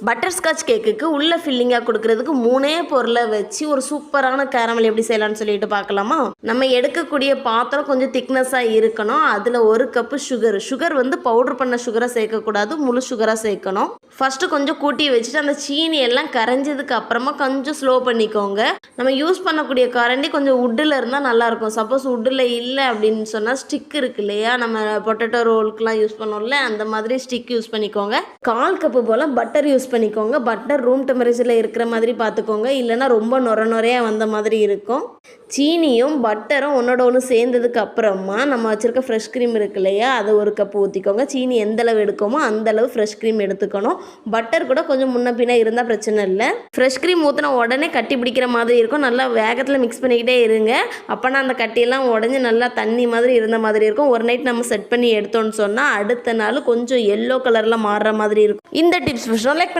Butterscotch கேக்குக்கு உள்ள ஃபில்லிங்காக கொடுக்கறதுக்கு 3 பொருளை வச்சு ஒரு சூப்பரான கேரமல் எப்படி செய்யலாம்னு சொல்லிட்டு பார்க்கலாமா. நம்ம எடுக்கக்கூடிய பாத்திரம் கொஞ்சம் திக்னஸாக இருக்கணும். அதில் 1 கப்பு சுகர் வந்து பவுடர் பண்ண சுகரை சேர்க்கக்கூடாது, முழு சுகராக சேர்க்கணும். ஃபஸ்ட்டு கொஞ்சம் கூட்டி வச்சுட்டு அந்த சீனி எல்லாம் கரைஞ்சதுக்கு அப்புறமா கொஞ்சம் ஸ்லோ பண்ணிக்கோங்க. நம்ம யூஸ் பண்ணக்கூடிய கரண்டி கொஞ்சம் உட்டில் இருந்தால் நல்லாயிருக்கும். சப்போஸ் உட்டில் இல்லை அப்படின்னு சொன்னால் ஸ்டிக் இருக்கு இல்லையா, நம்ம பொட்டேட்டோ ரோலுக்குலாம் யூஸ் பண்ணோம்ல, அந்த மாதிரி ஸ்டிக் யூஸ் பண்ணிக்கோங்க. 1/4 கப்பு போல் பட்டர் யூஸ் பண்ணிக்கோங்க. பட்டர் ரூம் டெம்பரேச்சரில் இருக்கிற மாதிரி பார்த்துக்கோங்க, இல்லைன்னா ரொம்ப நுரையாக வந்த மாதிரி இருக்கும். சீனியும் பட்டரும் ஒன்றோட ஒன்று சேர்ந்ததுக்கு அப்புறமா நம்ம வச்சுருக்க ஃப்ரெஷ் க்ரீம் இருக்கு இல்லையா, அதை 1 கப்பு ஊற்றிக்கோங்க. சீனி எந்த அளவு எடுக்கோமோ அந்தளவு ஃப்ரெஷ் க்ரீம் எடுத்துக்கணும். பட்டர் கூட கொஞ்சம் முன்ன பின்ன இருந்தால் பிரச்சனை இல்லை. ஃப்ரெஷ் க்ரீம் ஊற்றின உடனே கட்டி பிடிக்கிற மாதிரி இருக்கும். நல்லா வேகத்தில் மிக்ஸ் பண்ணிக்கிட்டே இருங்க. அப்போனா அந்த கட்டியெல்லாம் உடஞ்சி நல்லா தண்ணி மாதிரி இருந்த மாதிரி இருக்கும். ஒரு நைட் நம்ம செட் பண்ணி எடுத்தோன்னு சொன்னால் அடுத்த நாள் கொஞ்சம் எல்லோ கலரில் மாறுற மாதிரி இருக்கும். இந்த டிப்ஸ் லைக்